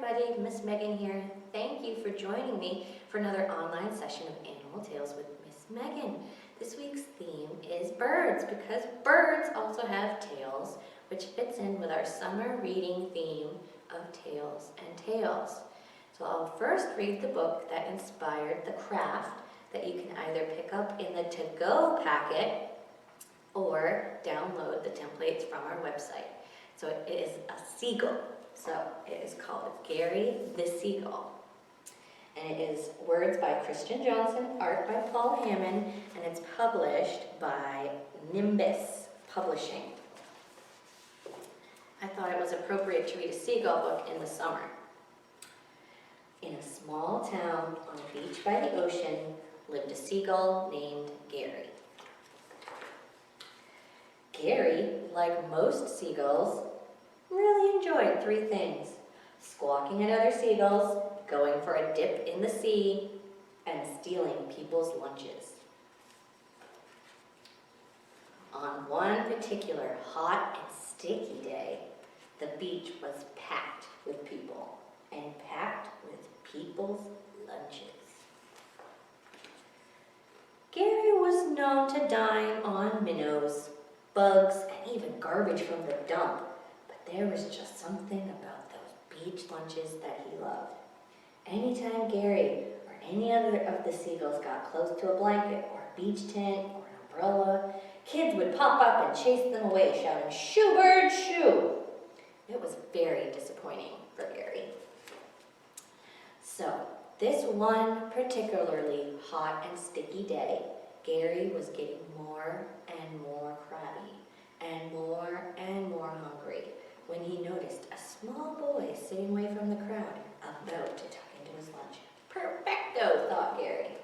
everybody, Miss Megan here. Thank you for joining me for another online session of Animal Tales with Miss Megan. This week's theme is birds, because birds also have tails, which fits in with our summer reading theme of Tails and Tales. So I'll first read the book that inspired the craft that you can either pick up in the to-go packet or download the templates from our website. So it is a Seagull. So it is called Gary the Seagull. And it is words by Christian Johnston, art by Paul Hammond, and it's published by Nimbus Publishing. I thought it was appropriate to read a seagull book in the summer. In a small town on a beach by the ocean lived a seagull named Gary. Gary, like most seagulls, really enjoyed three things: squawking at other seagulls, going for a dip in the sea, and stealing people's lunches. On one particular hot and sticky day, the beach was packed with people, and packed with people's lunches. Gary was known to dine on minnows, bugs, and even garbage from the dump. There was just something about those beach lunches that he loved. Anytime Gary or any other of the seagulls got close to a blanket or a beach tent or an umbrella, kids would pop up and chase them away, shouting, "Shoo, bird, shoo!" It was very disappointing for Gary. So, this one particularly hot and sticky day, Gary was getting more and more crabby and more hungry, when he noticed a small boy sitting away from the crowd, about to tuck into his lunch. Perfecto, thought Gary.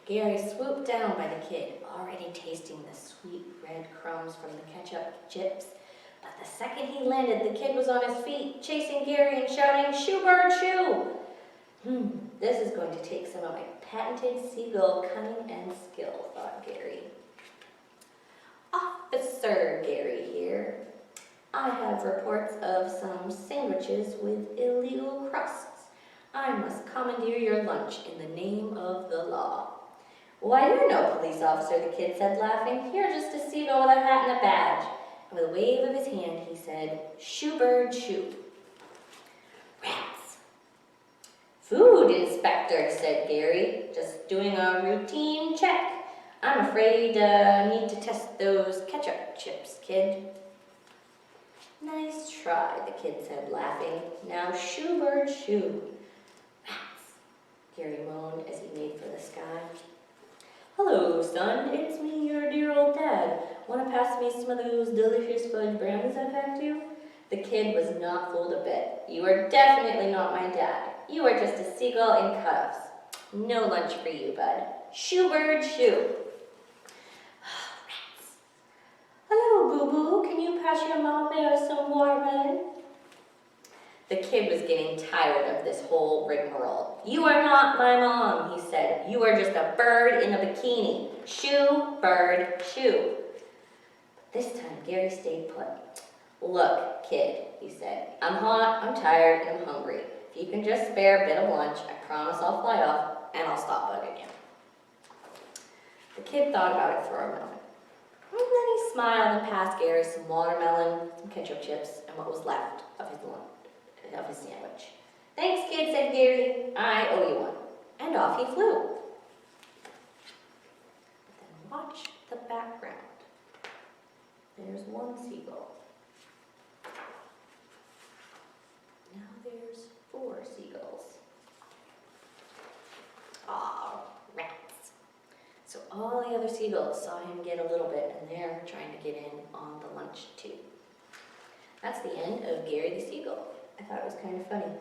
Gary swooped down by the kid, already tasting the sweet red crumbs from the ketchup chips. But the second he landed, the kid was on his feet, chasing Gary and shouting, "Shoo, bird, shoo!" This is going to take some of my patented seagull cunning and skill, thought Gary. "Officer Gary here. I have reports of some sandwiches with illegal crusts. I must commandeer your lunch in the name of the law." "Why, you're no police officer," the kid said, laughing. "You're just a seagull with a hat and a badge." And with a wave of his hand, he said, "Shoo, bird, shoo." "Rats." "Food inspector," said Gary, "just doing a routine check. I'm afraid need to test those ketchup chips, kid." "Nice try," the kid said, laughing. "Now shoo, bird, shoo." "Rats," Gary moaned as he made for the sky. "Hello, son, it's me, your dear old dad. Want to pass me some of those delicious fudge brownies I packed you?" The kid was not fooled a bit. "You are definitely not my dad. You are just a seagull in cuffs. No lunch for you, bud. Shoo, bird, shoo." "Hello, boo-boo, can you pass your mom some watermelon?" The kid was getting tired of this whole rigmarole. "You are not my mom," he said. "You are just a bird in a bikini. Shoo, bird, shoo." But this time, Gary stayed put. "Look, kid," he said, "I'm hot, I'm tired, and I'm hungry. If you can just spare a bit of lunch, I promise I'll fly off, and I'll stop bugging you." The kid thought about it for a moment. And then he smiled and passed Gary some watermelon, some ketchup chips, and what was left of his sandwich. "Thanks, kid," said Gary. "I owe you one." And off he flew. But then watch the background. There's one seagull. Now there's 4 seagulls. Aw, rats. So all the other seagulls saw him get a little bit, and they're trying to get in on the lunch too. That's the end of Gary the Seagull. I thought it was kind of funny.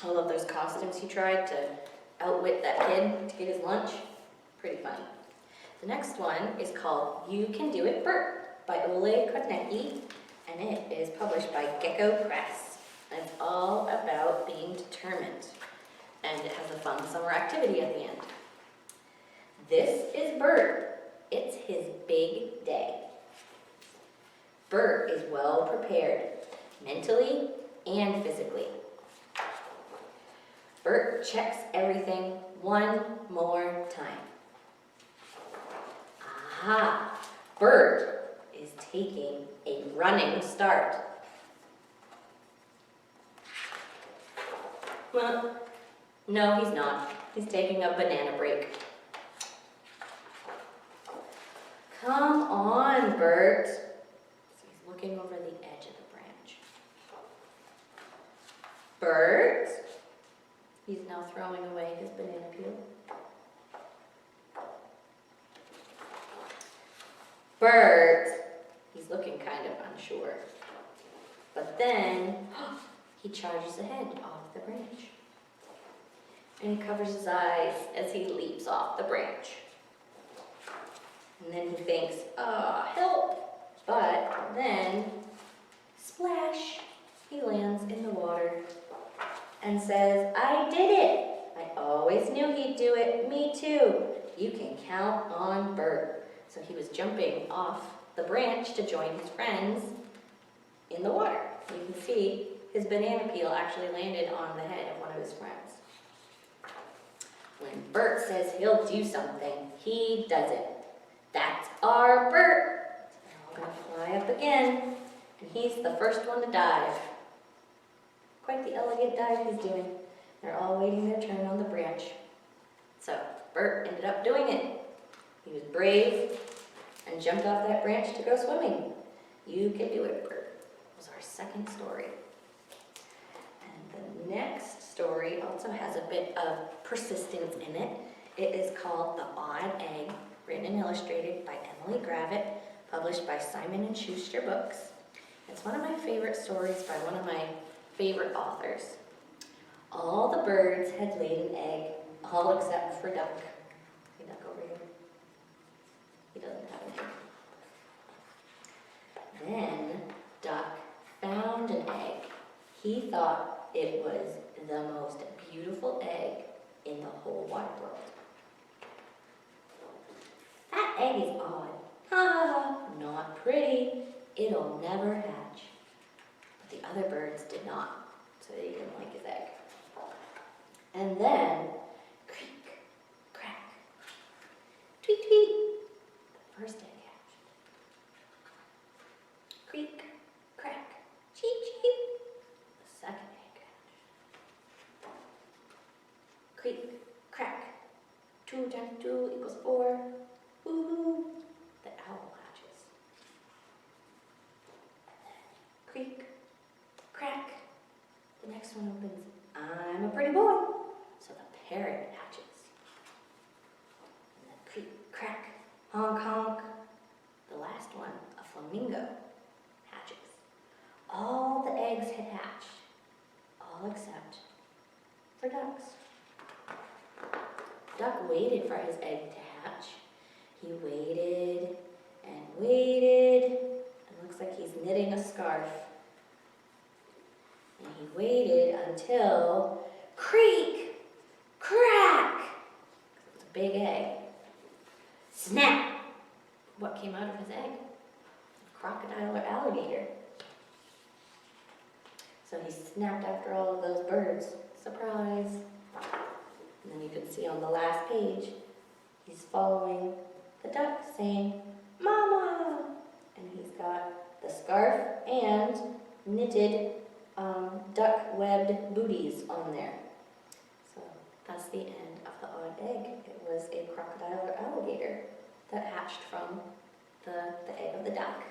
I love those costumes he tried to outwit that kid to get his lunch. Pretty funny. The next one is called Can Do It Bert by Ole Konnecke, and it is published by Gecko Press. And it's all about being determined, and it has a fun summer activity at the end. This is Bert. It's his big day. Bert is well prepared, mentally and physically. Bert checks everything one more time. Aha! Bert is taking a running start. Well, no, he's not. He's taking a banana break. Come on, Bert. So he's looking over the edge of the branch. Bert? He's now throwing away his banana peel. Bert! He's looking kind of unsure. But then, he charges ahead off the branch. And he covers his eyes as he leaps off the branch. And then he thinks, help! But then, splash! He lands in the water and says, I did it! I always knew he'd do it. Me too. You can count on Bert. So he was jumping off the branch to join his friends in the water. You can see his banana peel actually landed on the head of one of his friends. When Bert says he'll do something, he does it. That's our Bert. They're all going to fly up again, and he's the first one to dive. Quite the elegant dive he's doing. They're all waiting their turn on the branch. So Bert ended up doing it. He was brave and jumped off that branch to go swimming. You can do it, Bert. That was our second story. And the next story also has a bit of persistence in it. It is called The Odd Egg, written and illustrated by Emily Gravett, published by Simon and Schuster Books. It's one of my favorite stories by one of my favorite authors. All the birds had laid an egg, all except for Duck. Hey, Duck over here. He doesn't have an egg. Then Duck found an egg. He thought it was the most beautiful egg in the whole wide world. That egg is odd. Ha ha ha, not pretty. It'll never hatch. But the other birds did not, so they didn't like his egg. And then, creak, crack, tweet, tweet, the first egg hatched. Creak, crack, cheep, cheep, the second egg hatched. Creak, crack, 2 times 2 equals 4, woo-hoo, the owl hatches. And then, creak, crack, the next one opens, I'm a pretty boy. So the parrot hatches. And then creak, crack, honk, honk. The last one, a flamingo, hatches. All the eggs had hatched, all except for Duck's. Duck waited for his egg to hatch. He waited and waited. It looks like he's knitting a scarf. And he waited until, creak, crack! It was a big egg. Snap! What came out of his egg? A crocodile or alligator. So he snapped after all of those birds. Surprise! And then you can see on the last page, he's following the duck saying, Mama! And he's got the scarf and knitted duck webbed booties on there. So that's the end of the odd egg. It was a crocodile or alligator that hatched from the egg of the duck,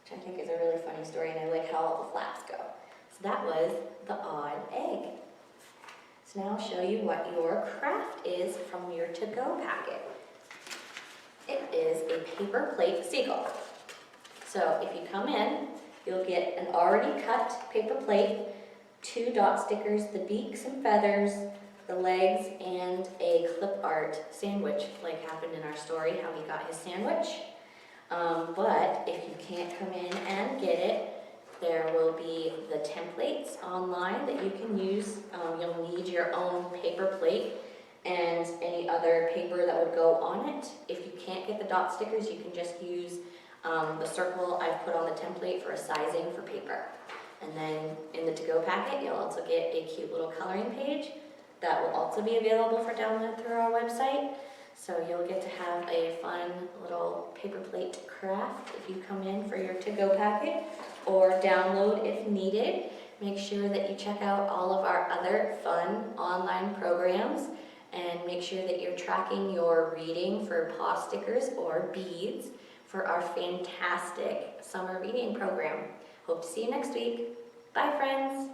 which I think is a really funny story, and I like how all the flaps go. So that was the odd egg. So now I'll show you what your craft is from your to-go packet. It is a paper plate seagull. So if you come in, you'll get an already cut paper plate, 2 dot stickers, the beaks and feathers, the legs, and a clip art sandwich, like happened in our story, how he got his sandwich. But if you can't come in and get it, there will be the templates online that you can use. You'll need your own paper plate and any other paper that would go on it. If you can't get the dot stickers, you can just use the circle I've put on the template for a sizing for paper. And then in the to-go packet, you'll also get a cute little coloring page that will also be available for download through our website. So you'll get to have a fun little paper plate craft if you come in for your to-go packet, or download if needed. Make sure that you check out all of our other fun online programs, and make sure that you're tracking your reading for paw stickers or beads for our fantastic summer reading program. Hope to see you next week. Bye, friends.